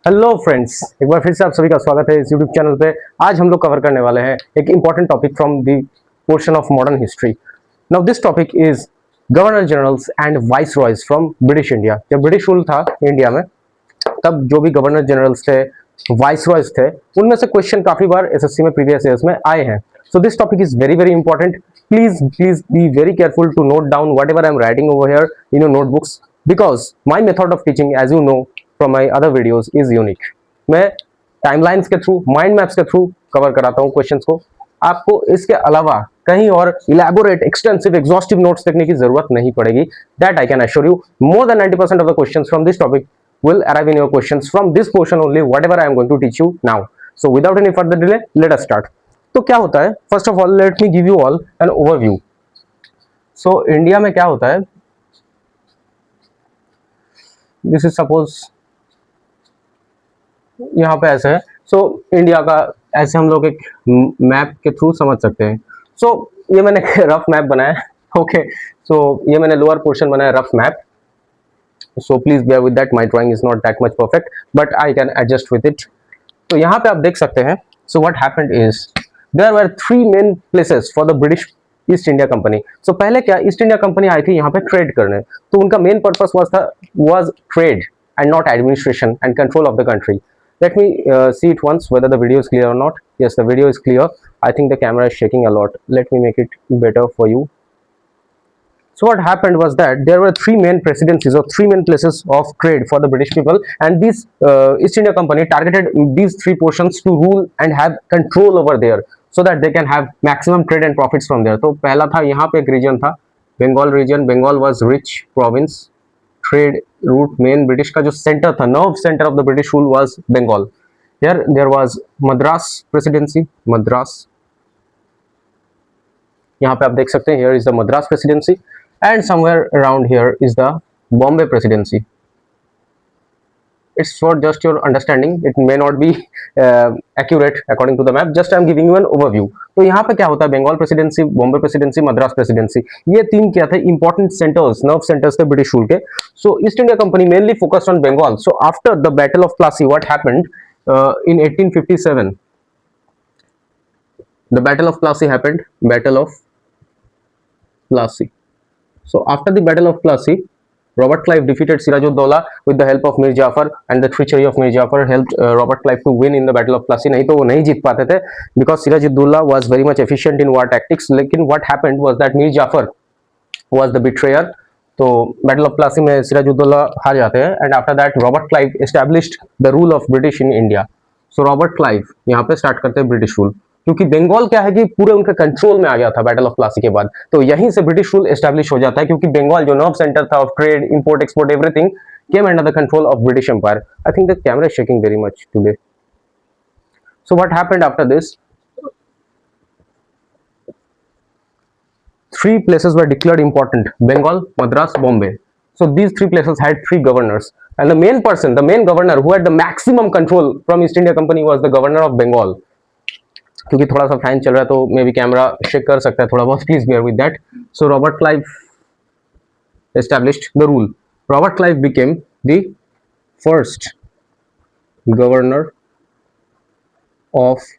Hello friends, एक बार फिर से आप सभी का स्वागत है इस यूट्यूब चैनल पे। आज हम लोग कवर करने वाले हैं एक important topic from the portion of modern history. Now this topic is governor generals and viceroys from British India. जब ब्रिटिश रूल था इंडिया में, तब जो भी गवर्नर जनरल्स थे, वाइस रॉयज थे, उनमें से क्वेश्चन काफी बार एसएससी में प्रीवियस ईयर्स में आए हैं। So this topic is very very important. Please be very careful to note down whatever I am writing over here in your notebooks, because my method of teaching, as you know from my other videos, is unique. मैं timelines के थ्रू, mind maps के थ्रू cover कराता हूँ questions को। आपको इसके अलावा कहीं और इलैबोरेट, एक्सटेंसिव, एग्जॉस्टिव नोट्स देखने की जरूरत नहीं पड़ेगी। That I can assure you. More than 90% of the questions from this topic will arrive in your questions from this portion only, whatever I am going to teach you now. So without any further delay, let us start. तो क्या होता है, first of all let me give you all an overview. So India में क्या होता है, this is suppose यहाँ पे ऐसे है। सो इंडिया का ऐसे हम लोग एक मैप के थ्रू समझ सकते हैं। सो ये मैंने रफ मैप बनाया है। ओके, सो ये मैंने लोअर पोर्शन बनाया rough map. So please bear with that, my drawing is not that much perfect, but I can adjust with it. तो यहाँ पे आप देख सकते हैं। So what happened is there were three main places for the British East India Company. So पहले क्या, east India company आई थी यहाँ पे ट्रेड करने, तो उनका main purpose was trade and not administration and control of the country. Let me see it once whether the video is clear or not. Yes, the video is clear. I think the camera is shaking a lot. Let me make it better for you. So what happened was that there were three main presidencies or three main places of trade for the British people, and this East India Company targeted these three portions to rule and have control over there, so that they can have maximum trade and profits from there. तो पहला था यहाँ पे एक reason था, Bengal region. Bengal was rich province, trade route main British का जो centre था, nerve centre of the British rule was Bengal. Here there was Madras presidency, Madras, यहाँ पे आप देख सकते हैं, here is the Madras presidency, and somewhere around here is the Bombay presidency. It's for just your understanding, it may not be accurate according to the map, just I'm giving you an overview. तो यहाँ पे क्या होता है, Bengal presidency, Bombay presidency, Madras presidency, ये तीन क्या थे, इंपॉर्टेंट सेंटर्स, नर्व सेंटर्स थे ब्रिटिश रूल के। So East India company mainly focused on Bengal. So after the battle of Plassey, what happened in 1857, the battle of Plassey happened, battle of Plassey. So after the battle of Plassey, Robert Clive defeated Siraj-ud-Dowla with the help of Mir Jafar, and the treachery of Mir Jafar helped Robert Clive to win in the battle of Plassey. नहीं तो वो नहीं जीत पाते थे, because Siraj-ud-Dowla was very much efficient in war tactics. लेकिन what happened was that Mir Jafar was the betrayer. तो battle of Plassey में Siraj-ud-Dowla हार जाते हैं, and after that Robert Clive established the rule of British in India. So Robert Clive यहाँ पे start करते हैं ब्रिटिश रूल, क्योंकि बंगाल क्या है कि पूरे उनके कंट्रोल में आ गया था बैटल ऑफ प्लासी के बाद। तो यहीं से ब्रिटिश रूल एस्टैब्लिश हो जाता है, क्योंकि बंगाल जो नर्व सेंटर था of trade, import, export, everything came under the control of British empire. I think the camera is shaking very much today. So what happened after this, three places were declared important: Bengal, Madras, Bombay. So these three places had three governors, and the main person, the main governor who had the maximum control from East India Company was the governor of Bengal. क्योंकि थोड़ा सा fan चल रहा है तो may be camera shake कर सकता है थोड़ा बहुत, please bear with that. So Robert Clive established the rule. Robert Clive became the first governor of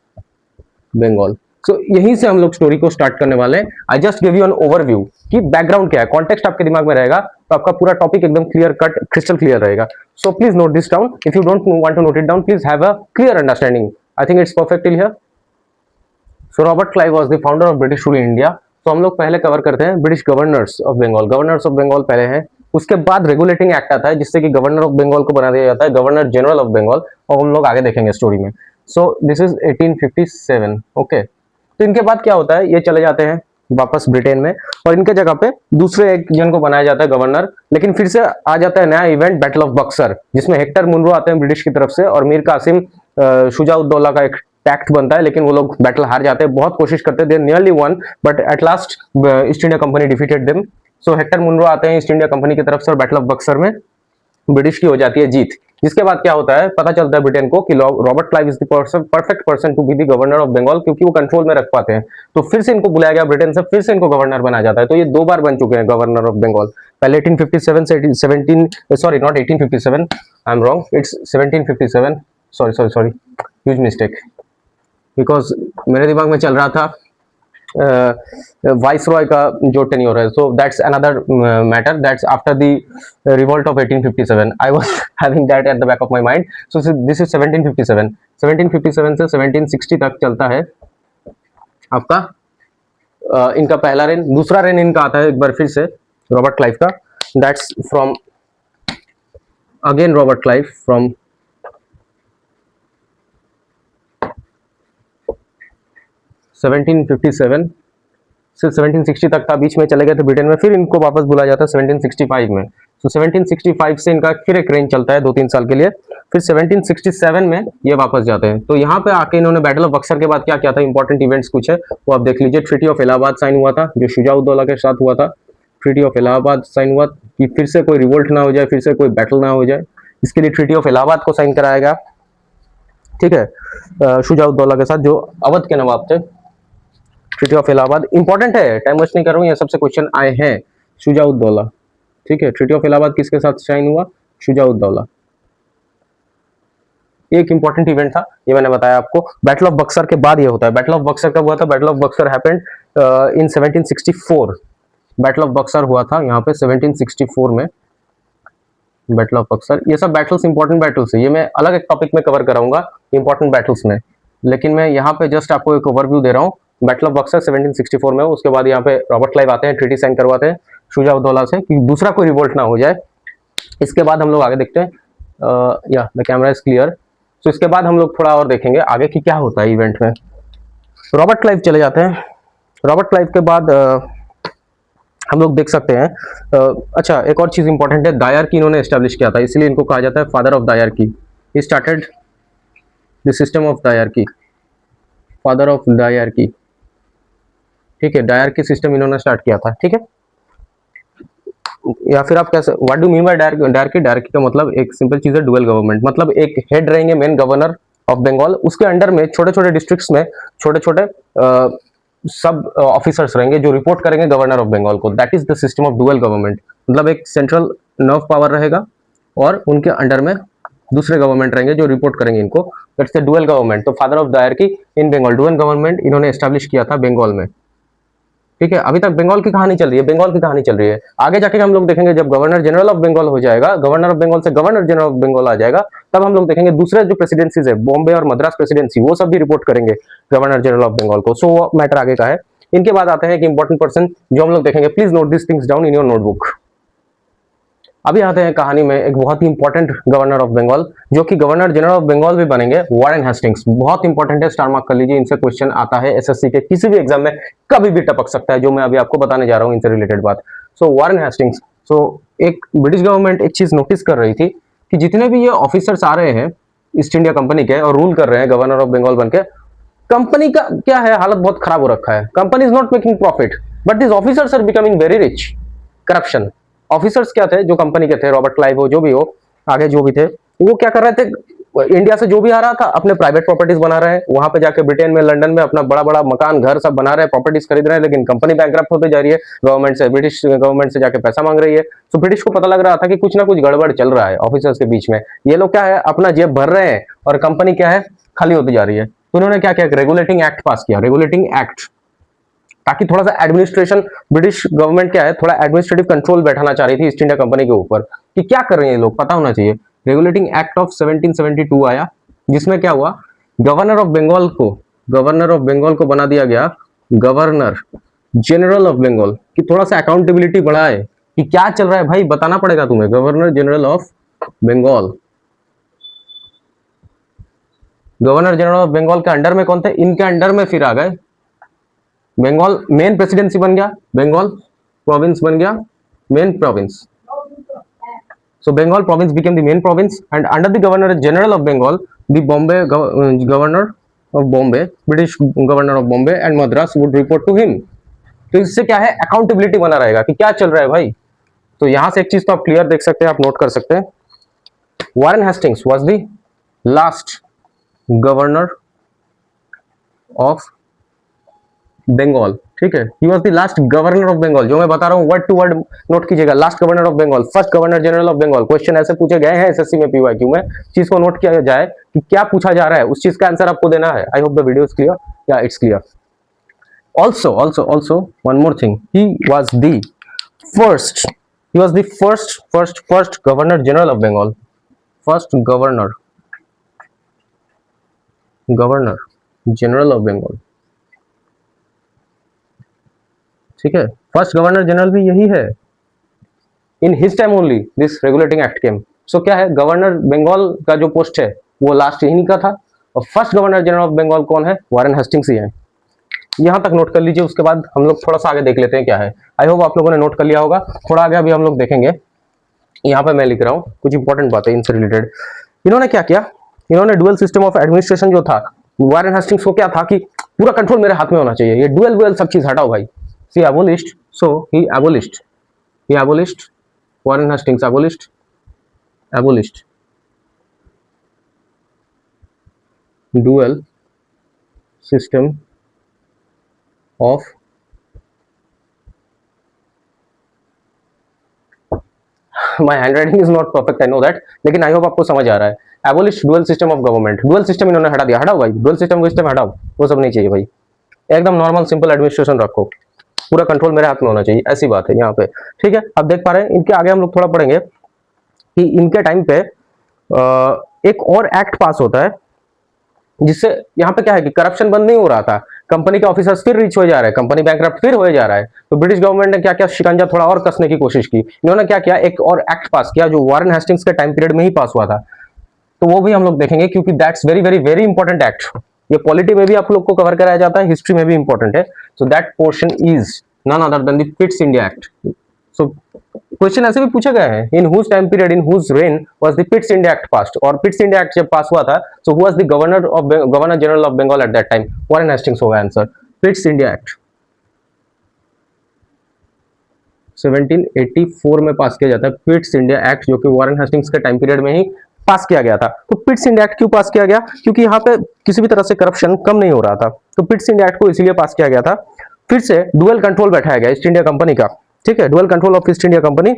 Bengal. So यहीं से हम लोग स्टोरी को स्टार्ट करने वाले हैं। I just give you an overview कि बैकग्राउंड क्या है, कॉन्टेक्स्ट आपके दिमाग में रहेगा तो आपका पूरा टॉपिक एकदम क्लियर कट, क्रिस्टल क्लियर रहेगा। So please note this down. If you don't want to note it down, please have a clear understanding. I think it's perfect till here. So Robert Clive was the founder of British rule in India. तो हम लोग पहले cover करते हैं British governors of Bengal. Governors of Bengal पहले हैं, उसके बाद रेगुलेटिंग एक्ट आता है जिससे कि गवर्नर ऑफ बंगाल को बना दिया जाता है गवर्नर जनरल ऑफ बंगाल, और हम लोग आगे देखेंगे स्टोरी में। So this is 1857। ओके, तो इनके बाद क्या होता है, ये चले जाते हैं वापस ब्रिटेन में, और इनके जगह पे दूसरे एक जन को बनाया जाता है गवर्नर। लेकिन फिर से आ जाता है नया इवेंट, बैटल ऑफ बक्सर, जिसमें हेक्टर मुनरो आते हैं ब्रिटिश की तरफ से, और मीर कासिम शुजा-उद-दौला का एक पैक्ट बनता है, लेकिन वो लोग बैटल हार जाते हैं। बहुत कोशिश करते हैं, they nearly won, but at last East India company defeated them. So Hector Munro आते हैं ईस्ट इंडिया कंपनी की तरफ से, और बैटल ऑफ बक्सर में ब्रिटिश की हो जाती है जीत। जिसके बाद क्या होता है, पता चलता है ब्रिटेन को कि Robert Clive is the perfect person to be the governor of Bengal, क्योंकि वो कंट्रोल में रख पाते हैं। तो फिर से इनको बुलाया गया ब्रिटेन से, फिर से इनको गवर्नर बनाया जाता है। तो ये 2 बार बन चुके हैं गवर्नर ऑफ बंगाल, पहले 1857 से 17 sorry not 1857, I am wrong, it's 1757, sorry huge mistake, because मेरे दिमाग में चल रहा था वाइसरॉय का जो टेन्योर है। So that's another matter, that's after the revolt of 1857, I was having that at the back of my mind. So this is 1757, 1757 से 1760 तक चलता है आपका इनका पहला रेन। दूसरा रेन इनका आता है एक बार फिर से रॉबर्ट क्लाइव का, that's from again Robert Clive from 1757 से 1760 तक था, बीच में चले गए थे ब्रिटेन में, फिर इनको वापस बुलाया जाता है 1765 में। तो 1765 से इनका फिर एक रेंज चलता है 2-3 साल के लिए, फिर 1767 में ये वापस जाते हैं। तो यहाँ पे आके इन्होंने बैटल ऑफ बक्सर के बाद क्या किया था, इंपॉर्टेंट इवेंट्स कुछ है वो आप देख लीजिए। ट्रीटी ऑफ इलाहाबाद साइन हुआ था, जो शुजा-उद-दौला के साथ हुआ था। ट्रीटी ऑफ इलाहाबाद साइन हुआ कि फिर से कोई रिवोल्ट ना हो जाए, फिर से कोई बैटल ना हो जाए, इसके लिए ट्रीटी ऑफ इलाहाबाद को साइन कराया गया, ठीक है, शुजा-उद-दौला के साथ जो अवध के नवाब थे। ट्रीटी ऑफ इलाहाबाद इंपॉर्टेंट है, टाइम वेस्ट नहीं कर रहा हूँ, ये सबसे क्वेश्चन आए हैं। शुजा-उद-दौला, ठीक है, ट्रीटी ऑफ इलाहाबाद किसके साथ साइन हुआ, शुजा-उद-दौला। एक इंपॉर्टेंट इवेंट था, ये मैंने बताया आपको। बैटल ऑफ बक्सर के बाद ये होता है। बैटल ऑफ बक्सर कब हुआ था, battle of Buxar happened in 1764। Battle of Buxar हुआ था यहाँ पे 1764 में, बैटल ऑफ बक्सर। ये सब बैटल्स इंपॉर्टेंट बैटल्स है, ये मैं अलग एक टॉपिक में कवर कराऊंगा इंपॉर्टेंट बैटल्स में, लेकिन मैं यहाँ पे जस्ट आपको एक ओवरव्यू दे रहा हूँ। बैटल ऑफ बक्सर 1764 में, उसके बाद यहाँ पे रॉबर्ट क्लाइव आते हैं, ट्रीटी साइन करवाते हैं शुजा-उद-दौला से कि दूसरा कोई रिवोल्ट ना हो जाए। इसके बाद हम लोग आगे देखते हैं, या द कैमरा इज क्लियर। तो इसके बाद हम लोग थोड़ा और देखेंगे आगे कि क्या होता है इवेंट में। रॉबर्ट क्लाइव चले जाते हैं। रॉबर्ट क्लाइव के बाद हम लोग देख सकते हैं, अच्छा एक और चीज इंपॉर्टेंट है, दायरकी इन्होंने एस्टेब्लिश किया था, इसलिए इनको कहा जाता है father of dyarchy. He started the system of dyarchy, father of dyarchy, ठीक है, दायरकी सिस्टम इन्होंने स्टार्ट किया था, ठीक है। या फिर आप कैसे, what do mean by dyarchy? Dyarchy का मतलब एक सिंपल चीज है, डुअल गवर्नमेंट, मतलब एक हेड रहेंगे मेन गवर्नर ऑफ बंगाल, उसके अंडर में छोटे छोटे डिस्ट्रिक्ट्स में छोटे छोटे सब ऑफिसर्स रहेंगे जो रिपोर्ट करेंगे गवर्नर ऑफ बंगाल को। That is the system of dual government, मतलब एक सेंट्रल नर्व पावर रहेगा और उनके अंडर में दूसरे गवर्नमेंट रहेंगे जो रिपोर्ट करेंगे इनको। That's the dual government. तो father of dyarchy in Bengal, dual government इन्होंने एस्टैब्लिश किया था बंगाल में, ठीक है। अभी तक बंगाल की कहानी चल रही है, बंगाल की कहानी चल रही है। आगे जाके हम लोग देखेंगे जब गवर्नर जनरल ऑफ बंगाल हो जाएगा, गवर्नर ऑफ बंगाल से गवर्नर जनरल ऑफ बंगाल आ जाएगा, तब हम लोग देखेंगे दूसरे जो प्रेसिडेंसीज है, बॉम्बे और मद्रास प्रेसिडेंसी, वो सब भी रिपोर्ट करेंगे गवर्नर जनरल ऑफ बंगाल को। सो मैटर आगे का है। इनके बाद आते हैं एक इंपॉर्टेंट पर्सन जो हम लोग देखेंगे, please note this things down in your notebook. अभी आते हैं कहानी में एक बहुत ही इंपॉर्टेंट गवर्नर ऑफ बंगाल, जो कि गवर्नर जनरल ऑफ बंगाल भी बनेंगे, वारेन हेस्टिंग्स। बहुत इंपॉर्टेंट है, स्टार मार्क कर लीजिए, इनसे क्वेश्चन आता है एसएससी के किसी भी एग्जाम में, कभी भी टपक सकता है, जो मैं अभी आपको बताने जा रहा हूं इनसे रिलेटेड बात। सो वारेन हेस्टिंग्स, सो एक ब्रिटिश गवर्नमेंट एक चीज नोटिस कर रही थी कि जितने भी ये ऑफिसर्स आ रहे हैं ईस्ट इंडिया कंपनी के और रूल कर रहे हैं गवर्नर ऑफ बंगाल बनके, कंपनी का क्या है, हालत बहुत खराब हो रखा है। Company is not making profit, but this officers are becoming very rich. Corruption. Officers क्या थे, जो कंपनी के थे, रॉबर्ट क्लाइव हो, जो भी हो, आगे जो भी थे, वो क्या कर रहे थे, इंडिया से जो भी आ रहा था अपने प्राइवेट प्रॉपर्टीज बना रहे हैं, वहां पे जाके ब्रिटेन में, लंदन में अपना बड़ा बड़ा मकान घर सब बना रहे हैं, प्रॉपर्टीज खरीद रहे हैं, लेकिन कंपनी बैंकरप्ट होते जा रही है, गवर्नमेंट से, ब्रिटिश गवर्नमेंट से जाके पैसा मांग रही है। तो ब्रिटिश को पता लग रहा था कि कुछ ना कुछ गड़बड़ चल रहा है ऑफिसर्स के बीच में, ये लोग क्या है अपना जेब भर रहे हैं और कंपनी क्या है खाली होती जा रही है। तो उन्होंने क्या किया, रेगुलेटिंग एक्ट पास किया, रेगुलेटिंग एक्ट, ताकि थोड़ा सा एडमिनिस्ट्रेशन, ब्रिटिश गवर्नमेंट क्या है थोड़ा एडमिनिस्ट्रेटिव कंट्रोल बैठाना चाह रही थी ईस्ट इंडिया कंपनी के ऊपर कि क्या कर रहे हैं ये लोग, पता होना चाहिए। रेगुलेटिंग एक्ट ऑफ 1772 आया, जिसमें क्या हुआ, गवर्नर ऑफ बंगाल को बना दिया गया गवर्नर जनरल ऑफ बंगाल, कि थोड़ा सा अकाउंटेबिलिटी बढ़ाए कि क्या चल रहा है भाई, बताना पड़ेगा तुम्हें। Governor general of Bengal, governor general of Bengal के अंडर में कौन थे, इनके अंडर में फिर आ गए बंगाल, मेन प्रेसिडेंसी बन गया, बंगाल प्रोविंस बन गया main province. So Bengal province became the main province, and under the Governor General of Bengal, the Bombay Governor of Bombay, British Governor of Bombay and Madras would report to him. तो इससे क्या है, accountability बना रहेगा कि क्या चल रहा है भाई। तो यहां से एक चीज तो आप क्लियर देख सकते हैं, आप नोट कर सकते हैं। Warren Hastings was the last governor of Bengal, ठीक है, he was the last governor of Bengal. जो मैं बता रहा हूं वर्ड टू वर्ड नोट कीजिएगा, last governor of Bengal, first governor general of Bengal. Question ऐसे पूछे गए हैं एसएससी में, पीवाईक्यू में, चीज को नोट किया जाए कि क्या पूछा जा रहा है, उस चीज का आंसर आपको देना है। I hope the video is clear, या it's clear. Also one more thing, he was the first governor general of Bengal, first governor general of Bengal, ठीक है, फर्स्ट गवर्नर जनरल भी यही है। In his time only this regulating act came. सो क्या है, governor Bengal का जो पोस्ट है वो लास्ट यही का था, और first governor general of Bengal कौन है, वारेन हेस्टिंग्स ही है। यहां तक नोट कर लीजिए, उसके बाद हम लोग थोड़ा सा आगे देख लेते हैं क्या है। आई होप आप लोगों ने नोट कर लिया होगा। थोड़ा आगे अभी हम लोग देखेंगे। यहाँ पे मैं लिख रहा हूँ कुछ इंपॉर्टेंट बातें इनसे रिलेटेड। इन्होंने क्या किया, इन्होंने डुअल सिस्टम ऑफ एडमिनिस्ट्रेशन जो था, वारेन हेस्टिंग्स को क्या था कि पूरा कंट्रोल मेरे हाथ में होना चाहिए, ये डुअल सब चीज हटाओ भाई। See abolished, so he abolished Warren Hastings abolished dual system of my handwriting is not perfect, I know that, लेकिन आई होप आपको समझ आ रहा है। Abolish dual system of government, dual system इन्होंने हटा दिया, हटाओ भाई डुअल सिस्टम हटाओ, वो सब नहीं चाहिए भाई, एकदम नॉर्मल सिंपल एडमिनिस्ट्रेशन रखो, पूरा कंट्रोल मेरे हाथ में होना चाहिए, ऐसी बात है यहाँ पे, ठीक है। अब देख पा रहे हैं, इनके आगे हम लोग थोड़ा पढ़ेंगे कि इनके टाइम पे एक और एक्ट पास होता है, जिससे यहाँ पे क्या है कि करप्शन बंद नहीं हो रहा था, कंपनी के ऑफिसर्स फिर रिच हो जा रहे हैं, कंपनी बैंकरप्ट फिर हो जा रहा है। तो ब्रिटिश गवर्नमेंट ने क्या क्या शिकंजा थोड़ा और कसने की कोशिश की, इन्होंने क्या किया, एक और एक्ट पास किया जो वारेन हेस्टिंग्स के टाइम पीरियड में ही पास हुआ था। तो वो भी हम लोग देखेंगे, क्योंकि that's very very very important act. ये पॉलिटी में भी आप लोग को कवर कराया जाता है, हिस्ट्री में भी इंपॉर्टेंट है। So that portion is none other than the Pitt's India Act. So question ऐसे भी पूछे गए हैं, in whose time period, in whose reign was the Pitt's India Act passed, और पिट्स इंडिया एक्ट जब पास हुआ था, so who was the governor general of Bengal at that time, Warren Hastings होगा आंसर। पिट्स इंडिया एक्ट 1784 में पास किया जाता है, पिट्स India act, जो कि वारेन हेस्टिंग्स के टाइम पीरियड में ही पास किया गया था। तो पिट्स इंडिया एक्ट क्यों पास किया गया, क्योंकि यहाँ पे किसी भी तरह से करप्शन कम नहीं हो रहा था, तो पिट्स इंडिया एक्ट को इसीलिए पास किया गया था। फिर से डुअल कंट्रोल बैठाया गया ईस्ट इंडिया कंपनी का, ठीक है, dual control of East India company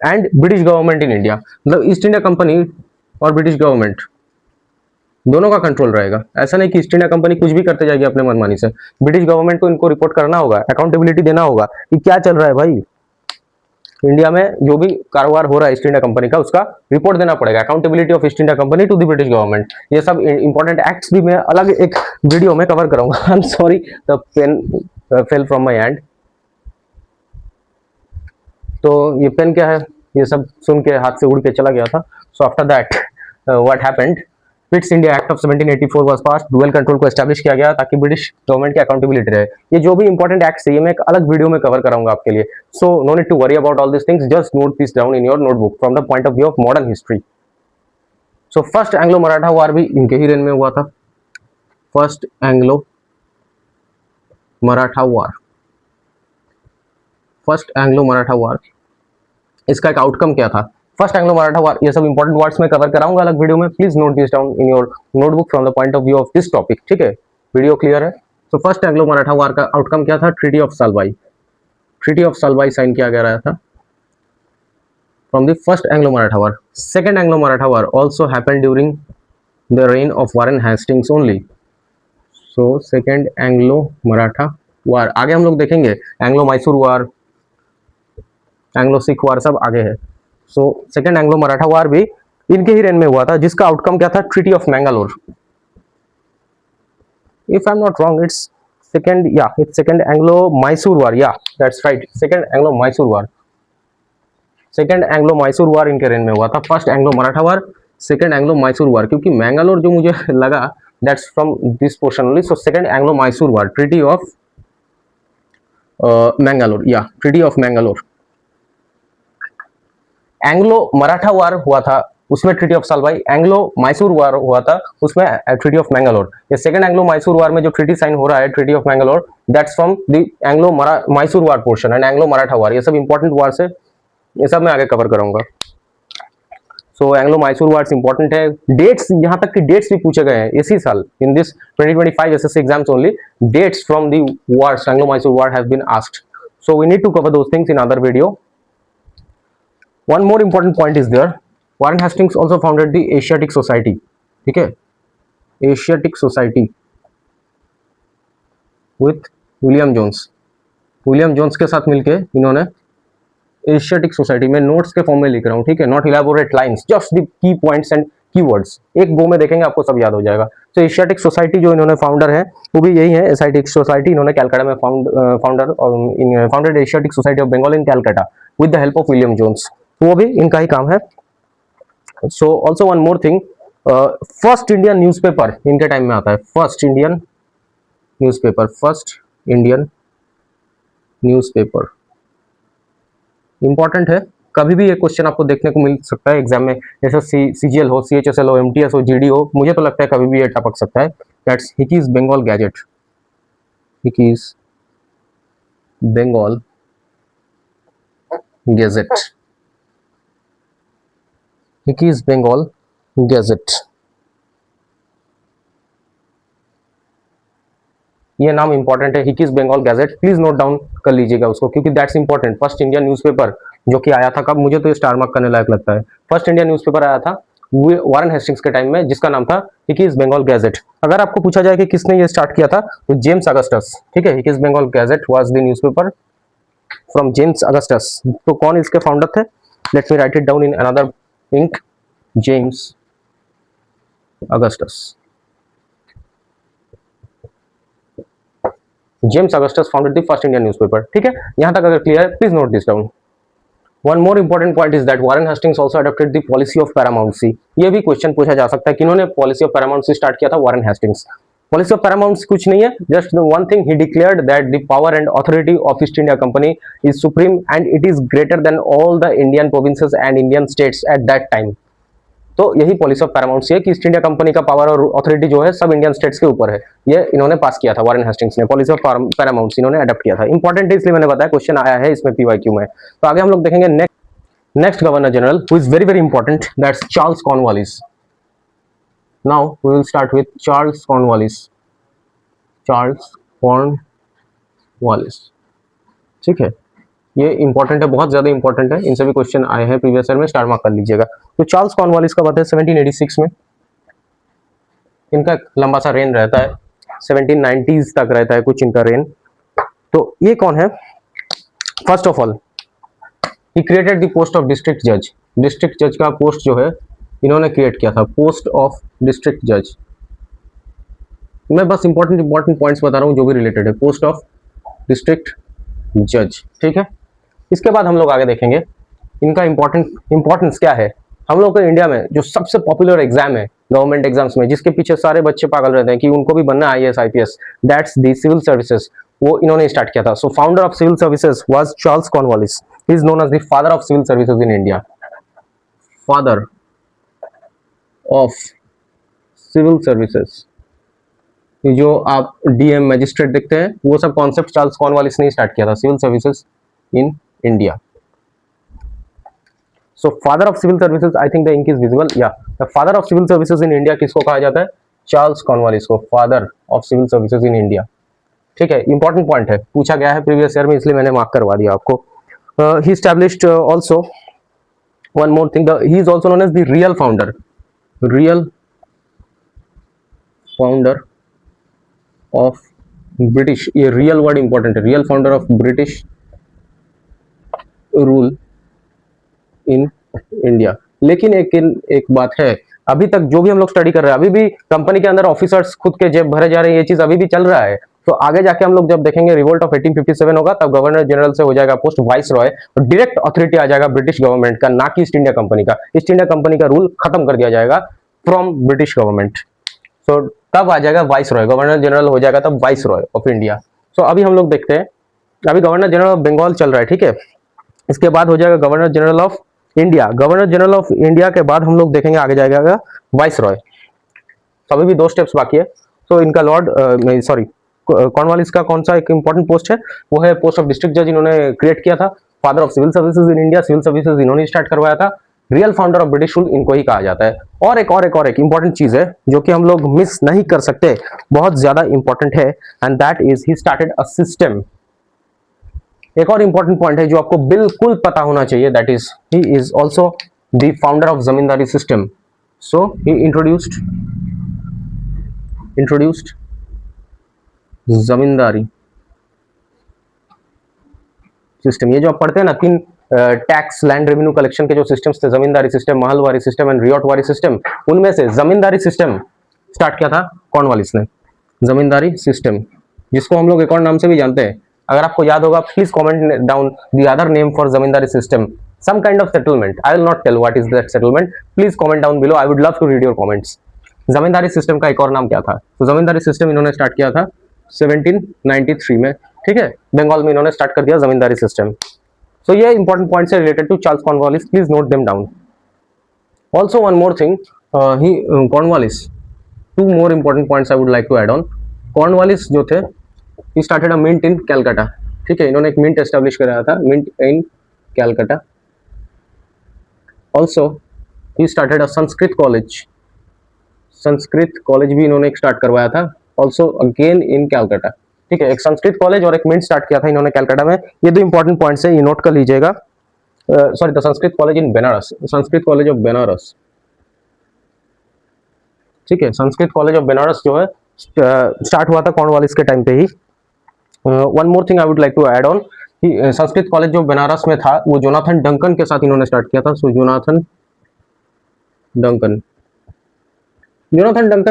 and British government in India, मतलब ईस्ट इंडिया कंपनी और ब्रिटिश गवर्नमेंट दोनों का कंट्रोल रहेगा। ऐसा नहीं कि ईस्ट इंडिया कंपनी कुछ भी करते जाएगी अपने मनमानी से, ब्रिटिश गवर्नमेंट को इनको रिपोर्ट करना होगा, अकाउंटेबिलिटी देना होगा कि क्या चल रहा है भाई इंडिया में, जो भी कारोबार हो रहा है ईस्ट इंडिया कंपनी का, उसका रिपोर्ट देना पड़ेगा, accountability of East India Company to the British government. ये सब इंपॉर्टेंट एक्ट्स भी मैं अलग एक वीडियो में कवर करूंगा। I am sorry the pen fell from my hand. तो ये पेन क्या है, ये सब सुन के हाथ से उड़ के चला गया था। So after that what happened, पिट्स India act of 1784 was passed, dual control को एस्टैब्लिश किया गया ताकि ब्रिटिश गवर्नमेंट की अकाउंटेबिलिटी रहे। ये जो भी इंपॉर्टेंट एक्ट्स है ये मैं एक अलग वीडियो में कवर कराऊंगा आपके लिए। So no need to worry about all this things, just note this down in your notebook from the point of view of modern history. So first Anglo Maratha war भी इनके ही रेन में हुआ था, first Anglo Maratha war, first Anglo Maratha war, इसका एक outcome क्या था, फर्स्ट एंग्लो मराठा वार, ये सब इंपॉर्टेंट वर्ड्स में कवर कराऊंगा अलग वीडियो में, please note this down in your notebook from the point of view of this topic, ठीक है, वीडियो क्लियर है। तो फर्स्ट एंग्लो मराठा वार का आउटकम क्या था, treaty of Salbai, treaty of Salbai sign किया गया रहा था from the first Anglo Maratha war. Second Anglo Maratha war also happened during the reign of Warren Hastings only. So second Anglo Maratha war, आगे हम लोग देखेंगे Anglo Mysore war, Anglo Sikh war सब आगे है। So second Anglo Maratha war भी इनके ही रेन में हुआ था, जिसका आउटकम क्या था, treaty of Mangalore. If I am not wrong it's second, या it's second Anglo Mysore war, या that's right, second Anglo Mysore war, second Anglo Mysore war इनके रेन में हुआ था। First Anglo Maratha war, second Anglo Mysore war, क्योंकि मैंगलोर जो मुझे लगा that's from this portion only. So second Anglo Mysore war, treaty of Mangalore, या treaty of Mangalore. Anglo Maratha war हुआ था उसमें treaty of Salbai, Anglo Mysore war हुआ था उसमें ट्रीटी ऑफ मैंगलोर। ये सेकंड एंग्लो मैसूर वार में जो ट्रीटी साइन हो रहा है, treaty of Mangalore, that's from the Anglo Mysore war portion and Anglo Maratha war. ये सब इंपॉर्टेंट वार है, ये सब मैं आगे कवर करूंगा। सो एंग्लो मैसूर वार्स इंपॉर्टेंट है। डेट्स, यहाँ तक कि डेट्स भी पूछे गए हैं इसी साल in this 2025 SSC exams only. Dates from the wars, Anglo Mysore war have been asked, so we need to cover those things in other video. One more important point is there, Warren Hastings also founded the Asiatic Society, ठीक है, Asiatic Society with William Jones. William Jones के साथ मिलके इन्होंने Asiatic Society में notes के form में लिख रहा हूँ, ठीक है, not elaborate lines, just the key points and keywords, एक गो में देखेंगे आपको सब याद हो जाएगा। तो एशियाटिक सोसाइटी जो इन्होंने फाउंडर है वो भी यही है, एशियाटिक सोसाइटी, इन्होंने कलकत्ता में founded Asiatic Society of Bengal in Calcutta with the help of William Jones, तो वो भी इनका ही काम है। So also one more thing, first Indian newspaper इनके टाइम में आता है, first Indian newspaper, first Indian newspaper important है, कभी भी ये क्वेश्चन आपको देखने को मिल सकता है एग्जाम में, जैसे सीजीएल हो, सीएचएसएल हो, एमटीएस हो, जीडी हो, मुझे तो लगता है कभी भी ये टपक सकता है। That's Hicky's Bengal Gazette, Hicky's Bengal Gazette, Hicky's Bengal Gazette, ये नाम इंपॉर्टेंट है, Hicky's Bengal Gazette, please note down कर लीजिएगा उसको, क्योंकि that's important. First Indian newspaper जो कि आया था कब, मुझे तो ये स्टार मार्क करने लायक लगता है। फर्स्ट इंडियन न्यूज़पेपर आया था वारेन हेस्टिंग्स के टाइम में, जिसका नाम था हिकीज बंगाल गैजेट। अगर आपको पूछा जाए कि किसने ये स्टार्ट किया था, तो जेम्स अगस्टस, ठीक है, Hicky's Bengal Gazette was the newspaper from James Augustus. तो कौन इसके फाउंडर थे, let me write it down in another ink, James Augustus. James Augustus founded the first Indian newspaper, ठीक है, यहां तक अगर क्लियर है, please note this down. One more important point is that Warren Hastings also adopted the policy of paramountcy. ये भी question पूछा जा सकता है, किन्होंने पॉलिसी ऑफ पैरामाउंसी स्टार्ट किया था, Warren Hastings. Policy of paramountcy कुछ नहीं है, just one thing, he declared that the power and authority of East India company is supreme and it is greater than all the Indian provinces and Indian states eight that time. तो यही policy of paramountcy है कि east India company का power और authority जो है सब Indian states के ऊपर है। ये इन्होंने पास किया था, वारेन हेस्टिंग्स ने पॉलिसी ऑफ पैरामाउंसी इन्होंने अडॉप्ट किया था। इंपॉर्टेंट है इसलिए मैंने बताया, क्वेश्चन आया है इसमें पीवाईक्यू में। तो आगे हम लोग देखेंगे next governor general who is very very important, that's Charles Cornwallis. Now we will start with Charles Cornwallis, Charles Cornwallis, ठीक है, ये इंपॉर्टेंट है, बहुत ज्यादा इंपॉर्टेंट है, इनसे भी क्वेश्चन आए हैं प्रीवियस ईयर में, स्टार मार्क कर लीजिएगा। तो चार्ल्स कॉर्नवालिस का बात है 1786 में, इनका लंबा सा रेन रहता है, 1790s तक रहता है कुछ इनका रेन। तो ये कौन है, first of all he created the post of district जज। डिस्ट्रिक्ट जज का पोस्ट जो है इन्होंने क्रिएट किया था, पोस्ट ऑफ डिस्ट्रिक्ट जज। मैं बस इंपॉर्टेंट पॉइंट्स बता रहा हूँ जो भी रिलेटेड है, पोस्ट ऑफ डिस्ट्रिक्ट जज, ठीक है। इसके बाद हम लोग आगे देखेंगे इनका इंपॉर्टेंस क्या है। हम लोग को इंडिया में जो सबसे पॉपुलर एग्जाम है गवर्नमेंट एग्जाम्स में, जिसके पीछे सारे बच्चे पागल रहते हैं कि उनको भी बनना IAS IPS, that's the civil services, वो इन्होंने स्टार्ट किया था। So founder of civil services was Charles Cornwallis, he is known as the father of civil services in India, father of civil services. जो आप डीएम मैजिस्ट्रेट देखते हैं, वो सब कॉन्सेप्ट चार्ल्स कॉर्नवालिस ने स्टार्ट किया था, civil services in India. So father of civil services, I think the ink is visible, या the father of civil services in India किसको कहा जाता है, चार्ल्स कॉर्नवालिस को, father of civil services in India, ठीक है। इंपॉर्टेंट पॉइंट है, पूछा गया है प्रीवियस ईयर में, इसलिए मैंने मार्क करवा दिया आपको। He established also one more thing, he is also known as the real founder, real founder of British, ये रियल वर्ड इंपॉर्टेंट है, real founder of British rule in India. लेकिन एक बात है, अभी तक जो भी हम लोग स्टडी कर रहे हैं, अभी भी कंपनी के अंदर ऑफिसर्स खुद के जेब भरे जा रहे हैं, ये चीज अभी भी चल रहा है। तो आगे जाके हम लोग जब देखेंगे रिवोल्ट ऑफ 1857 होगा, तब गवर्नर जनरल से हो जाएगा पोस्ट वाइस रॉय, और डायरेक्ट अथॉरिटी आ जाएगा ब्रिटिश गवर्नमेंट का, ना कि ईस्ट इंडिया कंपनी का। ईस्ट इंडिया कंपनी का रूल खत्म कर दिया जाएगा फ्रॉम ब्रिटिश गवर्नमेंट। सो तब आ जाएगा वाइस रॉय, गवर्नर जनरल हो जाएगा तब वाइस रॉय ऑफ इंडिया। सो अभी हम लोग देखते हैं, अभी गवर्नर जनरल ऑफ बंगाल चल रहा है, ठीक है। इसके बाद हो जाएगा governor general of India. Governor general of India के बाद हम लोग देखेंगे आगे जाएगा वाइस रॉय। तो अभी भी 2 स्टेप्स बाकी है। तो इनका लॉर्ड सॉरी कॉर्नवालिस का कौन सा एक इंपॉर्टेंट पोस्ट है, वो है पोस्ट ऑफ डिस्ट्रिक्ट जज, इन्होंने क्रिएट किया था। Father of civil services in India, civil services इन्होंने स्टार्ट करवाया था। Real founder of British rule इनको ही कहा जाता है। और एक इंपॉर्टेंट चीज है जो कि हम लोग मिस नहीं कर सकते, बहुत ज्यादा इंपॉर्टेंट है, and that is he started a system. एक और इंपॉर्टेंट पॉइंट है जो आपको बिल्कुल पता होना चाहिए, that is he is also the founder of zamindari system. So he introduced zamindari system. ये जो आप पढ़ते हैं ना, तीन टैक्स, लैंड रेवेन्यू कलेक्शन के जो सिस्टम्स थे, zamindari system, Mahalwari system and ryotwari system, उनमें से जमींदारी सिस्टम स्टार्ट किया था कॉर्नवालिस ने। जमींदारी सिस्टम, जिसको हम लोग एक और नाम से भी जानते हैं, अगर आपको याद होगा please comment down the other name for zamindari system, some kind of settlement. I will not tell what is that settlement. Please comment down below. I would love to read your comments. Zamindari system का एक और नाम क्या था? तो जमींदारी system इन्होंने start किया था 1793 में, ठीक है, बंगाल में इन्होंने स्टार्ट कर दिया जमींदारी सिस्टम। सो ये इंपॉर्टेंट पॉइंट्स है related to Charles Cornwallis, please note them down. Also one more thing, he Cornwallis, two more important points I would like to add on. Cornwallis जो थे, he started a mint in Calcutta, ठीक है, इन्होंने एक mint establish कराया था, mint in Calcutta. Also he started a Sanskrit college, Sanskrit college भी इन्होंने एक स्टार्ट करवाया था, ऑल्सो अगेन इन कैलकाटा, ठीक है, एक संस्कृत कॉलेज और एक मिंट स्टार्ट किया था इन्होंने कैलकाटा में। ये दो इंपॉर्टेंट पॉइंट्स है, ये नोट कर लीजिएगा। Sorry, the Sanskrit college in Banaras, Sanskrit college of Banaras, ठीक है, संस्कृत कॉलेज ऑफ बनारस जो है स्टार्ट हुआ था कॉर्नवालिस के टाइम पे ही। One more thing I would like to add on, Sanskrit college जो बनारस में था वो जोनाथन डंकन के साथ इन्होंने स्टार्ट किया था। So Jonathan Duncan,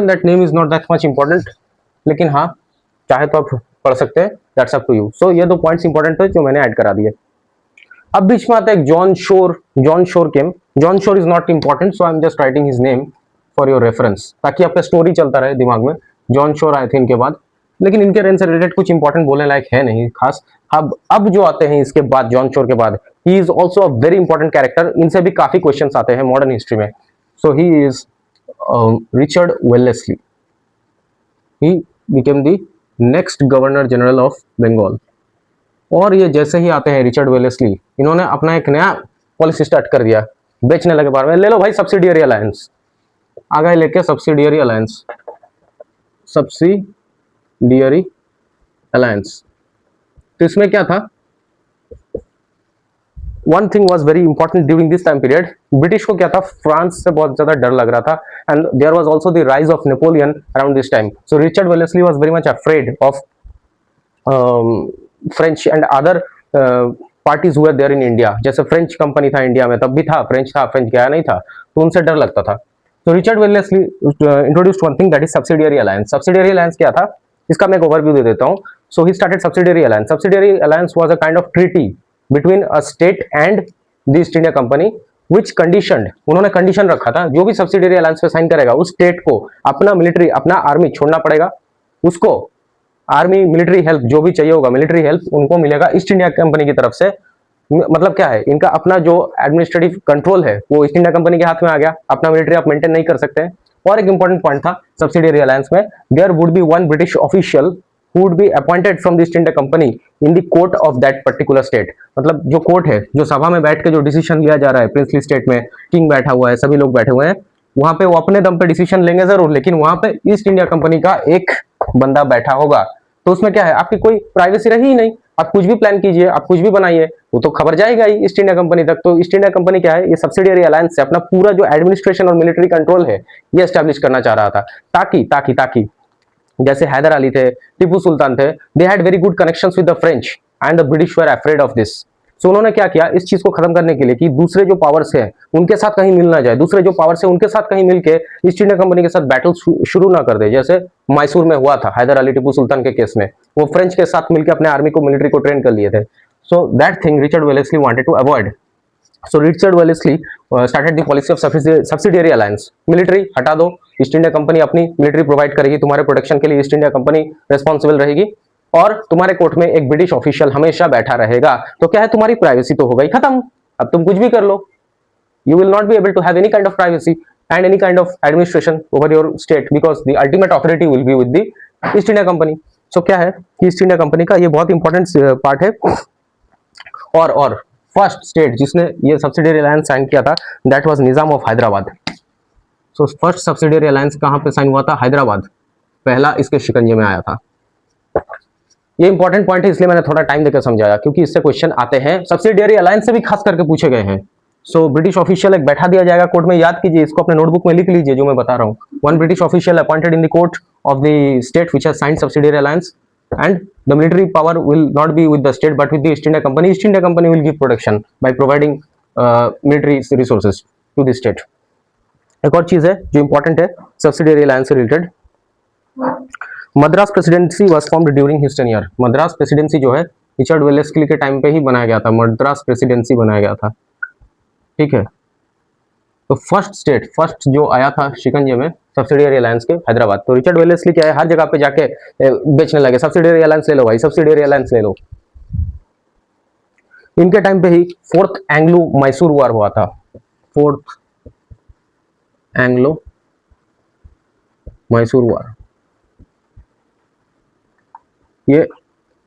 that name is not that much important, लेकिन हाँ चाहे तो आप पढ़ सकते हैं, that's up to you. So ये दो पॉइंट्स इंपॉर्टेंट थे जो मैंने ऐड करा दिए। अब बीच में आता है John Shore, John Shore came, John Shore is not important, so I am just writing his name for your reference, ताकि आपका स्टोरी चलता रहे दिमाग में। जॉन शोर आए थे इनके बाद, लेकिन इनके रेन से रिलेटेड कुछ इंपॉर्टेंट बोलने लायक है नहीं खास। अब जो आते हैं इसके बाद, जॉन शोर के बाद, he is also a very important character, इनसे भी काफी क्वेश्चंस आते हैं मॉडर्न हिस्ट्री में। So he is Richard Wellesley, he became the next governor general of Bengal. और ये जैसे ही आते हैं रिचर्ड वेलेस्ली, इन्होंने अपना एक नया पॉलिसी स्टार्ट कर दिया, बेचने लगे बार में, ले लो भाई सब्सिडियरी अलायंस, आ गए लेके सब्सिडियरी अलायंस, सब्सिडियरी अलायंस। तो इसमें क्या था, one thing was very important during this time period, British को क्या था, फ्रांस से बहुत ज्यादा डर लग रहा था, and there was also the rise of Napoleon around this time. So Richard Wellesley was very much afraid of French and other parties हुए देयर इन इंडिया। जैसे फ्रेंच कंपनी था इंडिया में, तब भी था, फ्रेंच गया नहीं था, तो उनसे डर लगता था। तो Richard Wellesley introduced one thing, that is subsidiary alliance. Subsidiary alliance क्या था, इसका मैं एक ओवरव्यू दे देता हूँ। So he started subsidiary alliance. Subsidiary alliance was a kind of treaty between a state and the East India company, which conditioned, उन्होंने condition रखा था, जो भी सब्सिडियरी अलायंस पे साइन करेगा उस स्टेट को अपना मिलिट्री, अपना आर्मी छोड़ना पड़ेगा, उसको आर्मी मिलिट्री हेल्प जो भी चाहिए होगा, मिलिट्री हेल्प उनको मिलेगा ईस्ट इंडिया कंपनी की तरफ से। मतलब क्या है, इनका अपना जो एडमिनिस्ट्रेटिव कंट्रोल है वो ईस्ट इंडिया कंपनी के हाथ में आ गया, अपना मिलिट्री आप मेंटेन नहीं कर सकते हैं। और एक इंपॉर्टेंट पॉइंट था सब्सिडियरी अलायंस में, there would be one British official who would be appointed from the East India Company in the court of that particular state। मतलब जो कोर्ट है, जो सभा में बैठ के जो डिसीजन लिया जा रहा है, प्रिंसली स्टेट में किंग बैठा हुआ है, सभी लोग बैठे हुए हैं, वहां पे वो अपने दम पे डिसीजन लेंगे जरूर, लेकिन वहां पे ईस्ट इंडिया कंपनी का एक बंदा बैठा होगा। तो उसमें क्या है, आपकी कोई प्राइवेसी रही ही नहीं, आप कुछ भी प्लान कीजिए, आप कुछ भी बनाइए, वो तो खबर जाएगा ही ईस्ट इंडिया कंपनी तक। तो ईस्ट इंडिया कंपनी क्या है, ये सब्सिडियरी अलायंस से अपना पूरा जो एडमिनिस्ट्रेशन और मिलिट्री कंट्रोल है ये एस्टेब्लिश करना चाह रहा था, ताकि जैसे हैदर अली थे, टीपू सुल्तान थे, they had very good connections with the French and the British were afraid of this. सो उन्होंने क्या किया, इस चीज को खत्म करने के लिए कि दूसरे जो पावर्स हैं उनके साथ कहीं मिल ना जाए, दूसरे जो पावर्स हैं उनके साथ कहीं मिलके ईस्ट इंडिया कंपनी के साथ बैटल शुरू ना कर दे, जैसे मैसूर में हुआ था हैदर अली टीपू सुल्तान के केस में, वो फ्रेंच के साथ मिलकर अपने आर्मी को, मिलिट्री को ट्रेन कर लिए थे। So that thing Richard Wellesley wanted to avoid. So Richard Wellesley started the policy of subsidiary alliance। Military हटा दो, ईस्ट इंडिया कंपनी अपनी मिलिट्री प्रोवाइड करेगी, तुम्हारे प्रोटेक्शन के लिए ईस्ट इंडिया कंपनी रेस्पॉन्सिबल रहेगी, और तुम्हारे कोर्ट में एक ब्रिटिश ऑफिशियल हमेशा बैठा रहेगा। तो क्या है, तुम्हारी प्राइवेसी तो हो गई खत्म, अब तुम कुछ भी कर लो, you will not be able to have any kind of privacy and any kind of administration over your state because the ultimate authority will be with the East India Company। So क्या है कि east India company का ये बहुत important part है। और first state जिसने ये सब्सिडियरी अलायंस साइन किया था, that was Nizam of Hyderabad. So first subsidiary alliance कहाँ पे साइन हुआ था? हैदराबाद, पहला इसके शिकंजे में आया था। ये इंपॉर्टेंट पॉइंट है, इसलिए मैंने थोड़ा टाइम देकर समझाया, क्योंकि इससे क्वेश्चन आते हैं, सब्सिडियरी अलायंस से भी खास करके पूछे गए हैं। सो ब्रिटिश ऑफिशियल एक बैठा दिया जाएगा कोर्ट में, याद कीजिए इसको, अपने नोटबुक में लिख लीजिए जो मैं बता रहा हूँ। One British official appointed in the court of the state which has signed subsidiary alliance and the military power will not be with the state but with the East India Company. East India Company will give protection by providing military resources to the state. एक और चीज है जो important है subsidiary alliance से related, Madras presidency was formed during his tenure. Madras presidency जो है Richard Wellesley के टाइम पे ही बनाया गया था, मद्रास प्रेसिडेंसी बनाया गया था, ठीक है। तो फर्स्ट जो आया था शिकंजे में सब्सिडियरी अलायंस के, हैदराबाद। तो रिचर्ड वेलेस्ली क्या है, हर जगह पे जाके बेचने लगे, सब्सिडियरी अलायंस ले लो भाई, सब्सिडियरी अलायंस ले लो। इनके टाइम पे ही फोर्थ एंग्लो मैसूर वार हुआ था, फोर्थ एंग्लो मैसूर वार। ये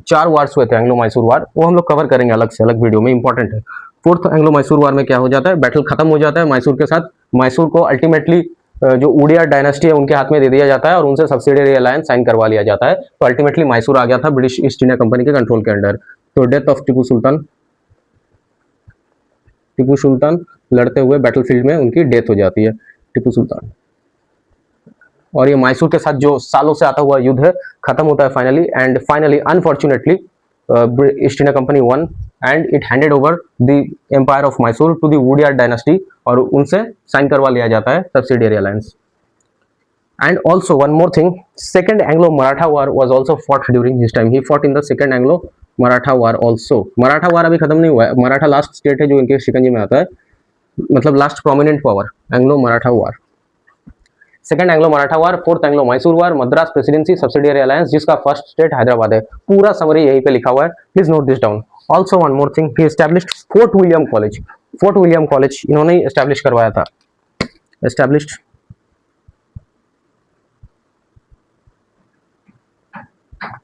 4 वार्स हुए थे एंग्लो मैसूर वार, वो हम लोग कवर करेंगे अलग से, अलग वीडियो में, इंपॉर्टेंट है। फोर्थ एंग्लो मैसूर वार में क्या हो जाता है, बैटल खत्म हो जाता है मैसूर के साथ, मैसूर को अल्टीमेटली जो उड़िया डायनेस्टी है उनके हाथ में दे दिया जाता है और उनसे सब्सिडियरी अलायंस साइन करवा लिया जाता है। तो अल्टीमेटली मैसूर आ गया था ब्रिटिश ईस्ट इंडिया कंपनी के कंट्रोल के अंडर। तो डेथ ऑफ टीपू सुल्तान लड़ते हुए बैटलफील्ड में उनकी डेथ हो जाती है, टीपू सुल्तान। और ये मैसूर के साथ जो सालों से आता हुआ युद्ध है खत्म होता है finally, and finally unfortunately East India company won and it handed over the empire of Mysore to the Wodeyar dynasty, और उनसे साइन करवा लिया जाता है subsidiary alliance. And also one more thing, second Anglo Maratha war was also fought during his time, he fought in the second Anglo Maratha war also. Maratha war अभी खत्म नहीं हुआ है, मराठा लास्ट स्टेट है जो इनके शिकंजे में आता है, मतलब last prominent power, Anglo Maratha war. Second Anglo Maratha war, fourth Anglo Mysore war, Madras presidency, subsidiary alliance, जिसका फर्स्ट स्टेट हैदराबाद है। पूरा समरी यहीं पे लिखा हुआ है, please note this down. Also one more thing, he established Fort William college. Fort William college इन्होंने ही एस्टैब्लिश करवाया था, एस्टैब्लिश्ड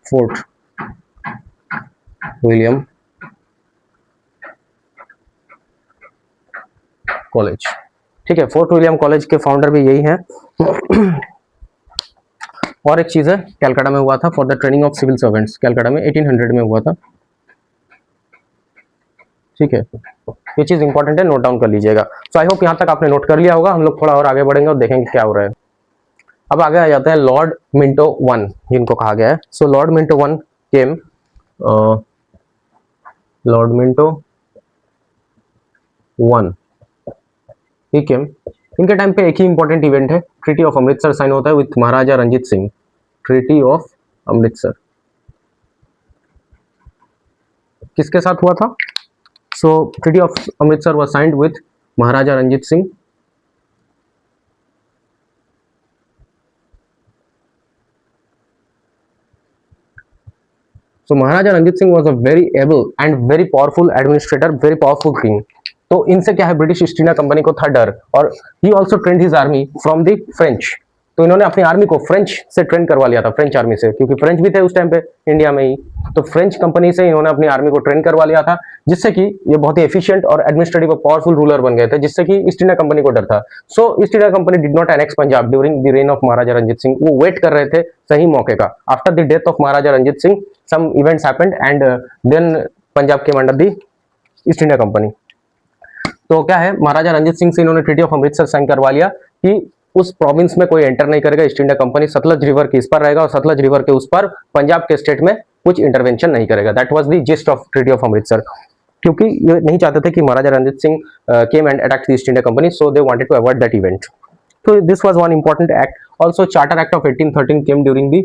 फोर्ट विलियम कॉलेज, ठीक है। फोर्ट विलियम कॉलेज के फाउंडर भी यही हैं। और एक चीज है, कलकत्ता में हुआ था for the training of civil servants, Calcutta में 1800 में हुआ था, ठीक है। ये चीज इंपॉर्टेंट है, नोट डाउन कर लीजिएगा। सो आई होप यहाँ तक आपने नोट कर लिया होगा। हम लोग थोड़ा और आगे बढ़ेंगे और देखेंगे क्या हो रहा है। अब आगे आ जाते हैं लॉर्ड मिंटो वन, जिनको कहा गया है। So Lord Minto one came, Lord Minto one he came. इनके टाइम पे एक ही इंपॉर्टेंट इवेंट है, ट्रीटी ऑफ अमृतसर साइन होता है with Maharaja Ranjit Singh, treaty of Amritsar किसके साथ हुआ था? So treaty of Amritsar was signed with Maharaja Ranjit Singh. So Maharaja Ranjit Singh was a very able and very powerful administrator, very powerful king. तो इनसे क्या है, ब्रिटिश ईस्ट इंडिया कंपनी को था डर, और he also trend his army from the French. तो इन्होंने अपनी आर्मी को फ्रेंच से ट्रेन करवा लिया था, फ्रेंच आर्मी से, क्योंकि फ्रेंच भी थे उस टाइम पे इंडिया में ही। तो फ्रेंच कंपनी से इन्होंने अपनी आर्मी को ट्रेन करवा लिया था, जिससे कि ये बहुत ही एफिशिएंट और एडमिनिस्ट्रेटिव और पावरफुल रूलर बन गए थे, जिससे कि ईस्ट इंडिया कंपनी को डर था। So East India company did not annex Punjab during the reign of Maharaja Ranjit Singh. वो वेट कर रहे थे सही मौके का। After the death of Maharaja Ranjit Singh some events happened and then Punjab came under the East India company. तो क्या है, महाराजा रंजीत सिंह से इन्होंने ट्रीटी ऑफ अमृतसर साइन करवा लिया कि उस प्रोविंस में कोई एंटर नहीं करेगा, east India company Sutlej river के इस पर रहेगा और सतलज रिवर के उस पर पंजाब के स्टेट में कुछ इंटरवेंशन नहीं करेगा। That was the gist of treaty of Amritsar, क्योंकि ये नहीं चाहते थे कि Maharaja Ranjit Singh came and attack the East India company, so they wanted to avoid that event. तो this was one important act. Also charter act of 1813 came during the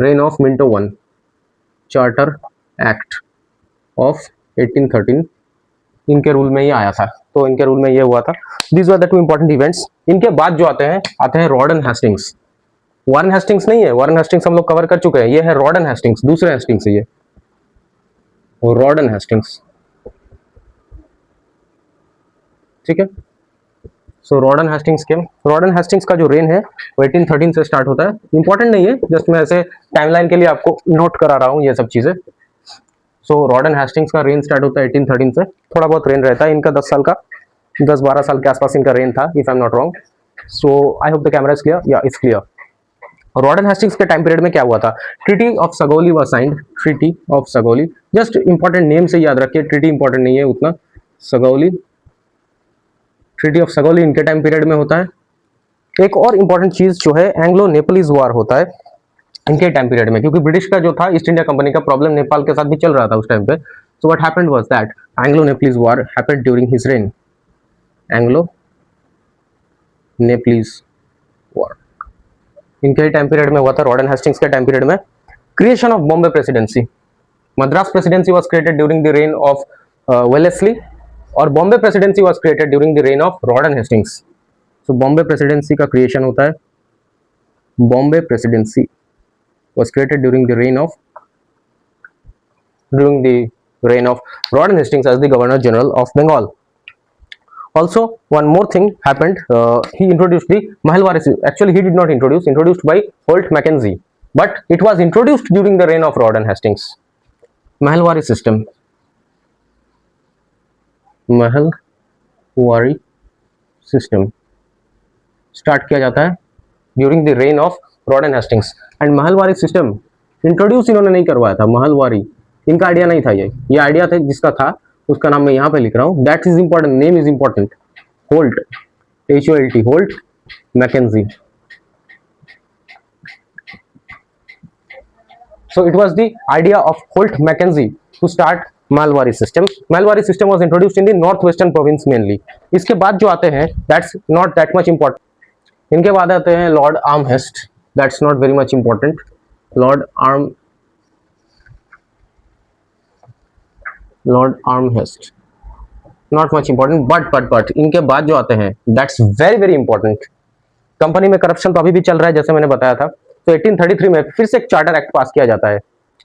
reign of Minto one. Charter act of 1813 इनके rule में ही आया था, तो इनके rule में ये हुआ था। These were the two important events। इनके बाद जो आते हैं रॉर्डन हेस्टिंग्स। वारन हेस्टिंग्स नहीं है, वारन हेस्टिंग्स हम लोग कवर कर चुके हैं, ये है रॉर्डन हेस्टिंग्स, दूसरे हेस्टिंग्स है ये, रॉर्डन हेस्टिंग्स, ठीक है। सो रॉर्डन हेस्टिंग्स के, रॉर्डन हेस्टिंग्स का जो रेन है वो 1813 से स्टार्ट होता है। इंपॉर्टेंट नहीं है, जस्ट मैं ऐसे टाइमलाइन के लिए आपको नोट करा रहा हूँ ये सब चीजें। सो रॉर्डन हेस्टिंग्स का रेन स्टार्ट होता है 1813 से, थोड़ा बहुत रेन रहता है इनका 10 साल का, 10-12 साल के आसपास इनका रेन था, if I am not wrong. So I hope the camera is clear, या इट्स क्लियर। रॉर्डन हेस्टिंग्स के टाइम पीरियड में क्या हुआ था, treaty of Sagauli was signed, treaty of Sagauli, just important name से याद रखिए, ट्रीटी इंपॉर्टेंट नहीं है उतना, सगोली, ट्रीटी ऑफ सगोली इनके टाइम पीरियड में होता है। एक और इंपॉर्टेंट चीज जो है एंग्लो नेपोलिस वॉर होता है इनके टाइम पीरियड में, क्योंकि ब्रिटिश का जो था ईस्ट इंडिया कंपनी का प्रॉब्लम नेपाल के साथ भी चल रहा था उस टाइम पे। So what happened was that Anglo Nepalese war happened during his reign, Anglo Nepalese war इनके टाइम पीरियड में हुआ था, रॉर्डन हेस्टिंग्स के टाइम पीरियड में। Creation of Bombay presidency, Madras presidency was created during the reign of Wellesley, और Bombay presidency was created during the reign of Lord Hastings. So Bombay presidency का creation होता है, Bombay presidency was created during the reign of Lord Hastings as the governor general of Bengal. Also, one more thing happened. He introduced the Mahalwari system. Actually, he did not introduced by Holt Mackenzie, but it was introduced during the reign of Rawdon Hastings. Mahalwari system. Mahalwari system start किया जाता है during the reign of Rawdon Hastings. And Mahalwari system introduce इन्होंने नहीं करवाया था, Mahalwari इनका idea नहीं था, ये आइडिया था जिसका था उसका नाम मैं यहाँ पे लिख रहा हूँ, that is important, name is important, Holt, HOLT, Holt Mackenzie. So it was the idea of Holt Mackenzie to start mahalwari system. Mahalwari system was introduced in the north western province mainly. इसके बाद जो आते हैं that's not that much important. इनके बाद आते हैं Lord Amherst, that's not very much important, Lord Amherst not much important, but इनके बाद जो आते हैं that's very very important. Company में करप्शन तो अभी भी चल रहा है जैसे मैंने बताया था। तो 1833 में फिर से एक चार्टर एक्ट पास किया जाता है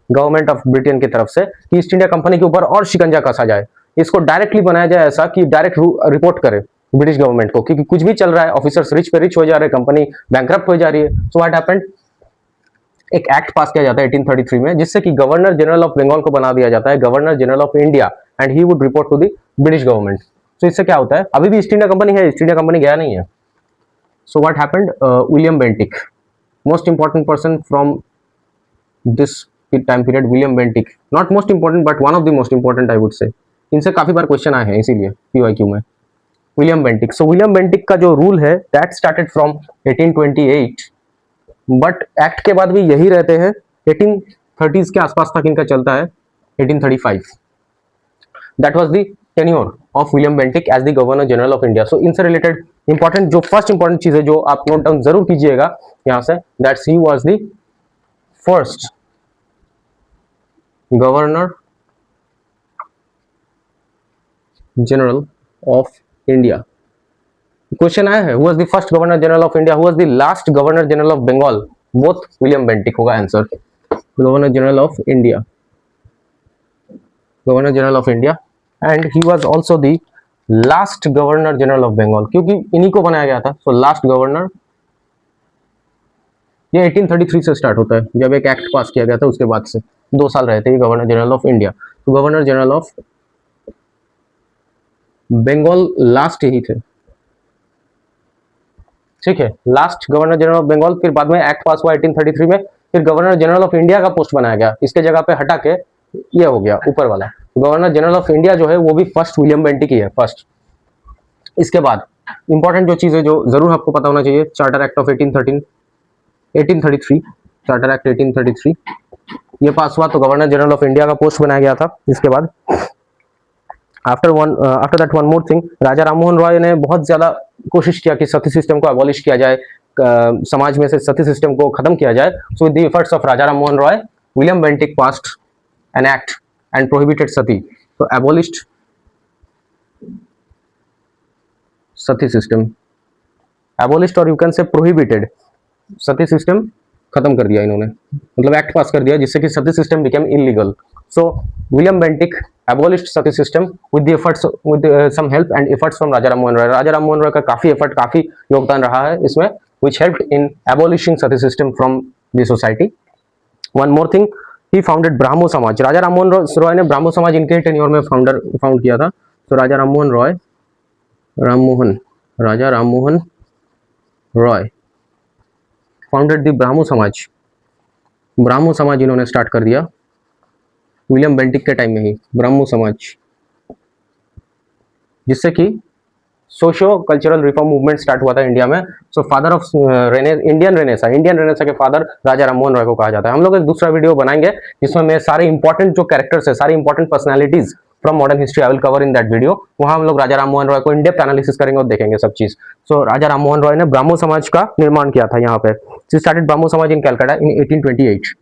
गवर्नमेंट ऑफ ब्रिटेन की तरफ से कि ईस्ट इंडिया कंपनी के ऊपर और शिकंजा कसा जाए, इसको डायरेक्टली बनाया जाए ऐसा कि डायरेक्ट रिपोर्ट करे ब्रिटिश गवर्नमेंट को, क्योंकि कुछ भी चल रहा है, ऑफिसर्स रिच पे रिच हो जा रहे हैं, कंपनी बैंकरप्ट हो जा रही है। सो व्हाट हैपेंड, एक एक्ट पास किया जाता है 1833 में जिससे कि गवर्नर जनरल ऑफ बंगाल को बना दिया जाता है governor general of India, and he would report to the British government. तो इससे क्या होता है, अभी भी ईस्ट इंडिया कंपनी है, ईस्ट इंडिया कंपनी गया नहीं है। So what happened, William Bentinck, most important person from this time period, William Bentinck, not most important but one of the most important I would say, इनसे काफी बार question आए हैं इसीलिए PYQ में। William Bentinck, सो William Bentinck का जो rule है that started from 1828, but act के बाद भी यही रहते हैं, 1830s के आसपास तक इनका चलता है, 1835 that was the tenure of William Bentinck as the governor general of India. So इनसे रिलेटेड इंपॉर्टेंट जो फर्स्ट इंपॉर्टेंट चीज है जो आप नोट डाउन जरूर कीजिएगा यहां से, that's he was the first governor general of India. Question आया है, who was the first governor general of India, who was the last governor general of Bengal, both William Bentinck होगा answer. Governor general of India, governor general of India, and he was also the last governor general of Bengal, क्योंकि इन्हीं को बनाया गया था। So last governor, ये 1833 से start होता है जब एक एक्ट पास किया गया था, उसके बाद से 2 साल रहे थे गवर्नर जनरल ऑफ इंडिया। तो governor general of Bengal last यही थे, ठीक है, last governor general of Bengal. फिर बाद में एक्ट पास हुआ 1833 में, फिर गवर्नर जनरल ऑफ इंडिया का पोस्ट बनाया गया, इसके जगह पे हटा के ये हो गया ऊपर वाला। गवर्नर जनरल ऑफ इंडिया जो है वो भी फर्स्ट विलियम बेंटिक ही है फर्स्ट। इसके बाद इंपॉर्टेंट जो चीज है जो जरूर आपको पता होना चाहिए, charter act of 1833, charter act 1833 ये पास हुआ तो गवर्नर जनरल ऑफ इंडिया का पोस्ट बनाया गया था। इसके बाद after that one more thing, Raja Rammohan Roy ने बहुत ज्यादा कोशिश किया कि सती सिस्टम को अबॉलिश किया जाए, समाज में से सती सिस्टम को खत्म किया जाए। So with the efforts of Raja Rammohan Roy, William Bentinck passed an act and prohibited sati, तो एबॉलिश्ड सती सिस्टम, एबॉलिश्ड और you can say prohibited, sati system खत्म कर दिया इन्होंने, मतलब एक्ट पास कर दिया जिससे कि sati system became illegal. So William Bentinck abolished sati system with the efforts with some help and efforts from Raja Rammohan Roy. Raja Rammohan Roy का काफी एफर्ट, काफी योगदान रहा है इसमें, which helped in abolishing Sati system from the society। One more thing, he founded Brahmo समाज। राजा राममोहन रॉय ने ब्राह्मो समाज इनके टेन्योर में फाउंड किया था। तो राजा राममोहन रॉय फाउंडेड द ब्राह्मो समाज। ब्राह्मो समाज इन्होंने स्टार्ट कर दिया विलियम बेंटिक के टाइम में ही, ब्राह्मो समाज, जिससे कि socio cultural reform movement start हुआ था इंडिया में। सो फादर ऑफ इंडियन रेनेसा के फादर राजा राममोहन रॉय को कहा जाता है। हम लोग एक दूसरा वीडियो बनाएंगे जिसमें मैं सारे इंपॉर्टेंट जो कैरेक्टर्स है, सारी important personalities from modern history I will cover in that video. वहां हम लोग राजा राममोहन रॉय को इन डेप्थ एनालिसिस करेंगे और देखेंगे सब चीज। सो राजा राममोहन रॉय ने ब्राह्मो समाज का निर्माण किया था यहाँ पे। स्टार्टेड ब्राह्मो समाज इन कैलकाटा इन 1828।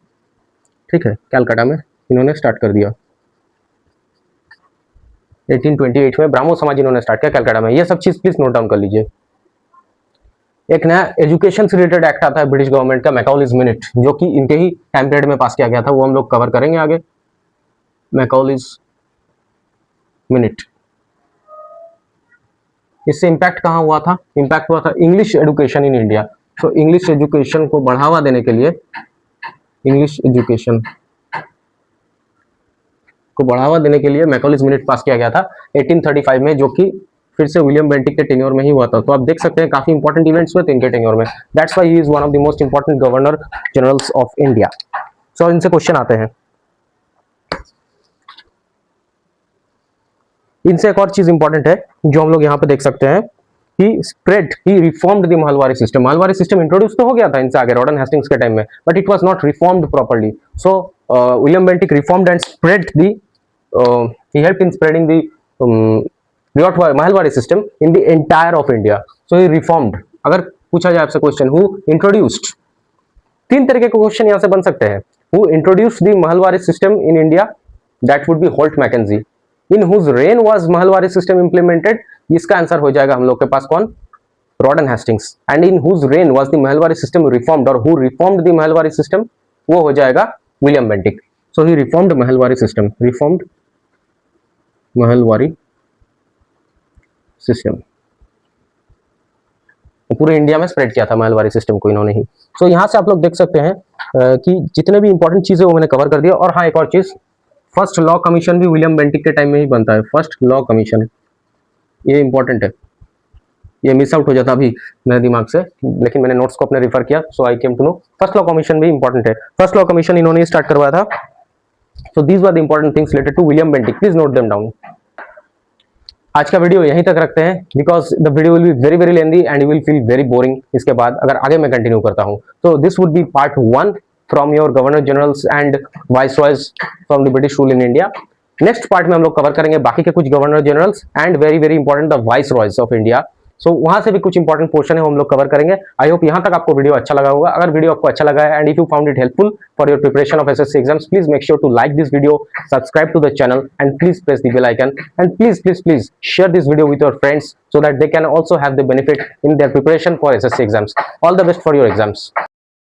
ठीक है, कैलकाटा में इन्होंने स्टार्ट कर दिया 1828 में ब्राह्मो समाज इन्होंने स्टार्ट किया कैलकाटा में। ये सब चीज प्लीज नोट डाउन कर लीजिए। एक नया एजुकेशन से रिलेटेड एक्ट आता है ब्रिटिश गवर्नमेंट का, मैकॉलेज मिनट, जो कि इनके ही टाइम पीरियड में पास किया गया था, वो हम लोग कवर करेंगे आगे। मैकॉलेज मिनट, इससे इंपैक्ट कहाँ हुआ था? इंपैक्ट हुआ था इंग्लिश एजुकेशन इन इंडिया। तो इंग्लिश एजुकेशन को बढ़ावा देने के लिए, इंग्लिश एजुकेशन को बढ़ावा देने के लिए मैकॉलेज मिनट पास किया गया था 1835 में, जो कि फिर से विलियम बेंटिक के टेन्योर में ही हुआ था। तो आप देख सकते हैं काफी इंपॉर्टेंट इवेंट्स हुए थे इनके टेन्योर में। That's why he is one of the most important governor generals of India. So इनसे क्वेश्चन आते हैं। इनसे एक और चीज इंपॉर्टेंट है जो हम लोग यहाँ पे देख सकते हैं कि spread he reformed the Mahalwari system. Mahalwari system introduce तो हो गया था इनसे आगे रॉर्डन हेस्टिंग्स के टाइम में, but it was not reformed properly. So William Bentinck reformed and spread the he helped in spreading the Mahalwari system in the entire of India. So he reformed. अगर पूछा जाए आपसे क्वेश्चन, who introduced, तीन तरीके के question यहाँ से बन सकते हैं। Who introduced the Mahalwari system in India? That would be Holt Mackenzie. In whose reign was Mahalwari system implemented? इसका आंसर हो जाएगा हम लोग के पास कौन? रॉर्डन Hastings. And in whose reign was the Mahalwari system reformed, और who reformed the Mahalwari system? वो हो जाएगा William Bentinck. So he reformed Mahalwari system. Reformed Mahalwari system, पूरे इंडिया में स्प्रेड किया था महलवारी सिस्टम को इन्होंने ही। सो यहाँ से आप लोग देख सकते हैं कि जितने भी इंपॉर्टेंट चीजें वो मैंने कवर कर दिया। और हाँ, एक और चीज, फर्स्ट लॉ कमीशन भी विलियम बेंटिक के टाइम में ही बनता है। फर्स्ट लॉ कमीशन, ये इंपॉर्टेंट है, ये मिस आउट हो जाता अभी मेरे दिमाग से, लेकिन मैंने नोट्स को अपने रिफर किया, so I came to know first law commission भी इंपॉर्टेंट है। फर्स्ट लॉ कमीशन इन्होंने स्टार्ट करवाया था। So these were the important things related to William Bentinck. Please note them down. आज का वीडियो यहीं तक रखते हैं, because the video will be very very lengthy and you will feel very boring इसके बाद अगर आगे मैं कंटिन्यू करता हूँ। तो this would be part 1 from your governor generals and viceroys from the British rule in India. Next part में हम लोग कवर करेंगे बाकी के कुछ governor generals and very very important the viceroys of India. So वहां से भी कुछ इंपॉर्टेंट पोर्शन है, हम लोग कवर करेंगे। आई होप यहाँ तक आपको वीडियो अच्छा लगा होगा। अगर वीडियो आपको अच्छा लगा है and if you found it helpful for your preparation of SSC exams, please make sure to like this video, subscribe to the channel and please press the bell icon and please share this video with your friends so that they can also have the benefit in their preparation for SSC exams. All the best for your exams.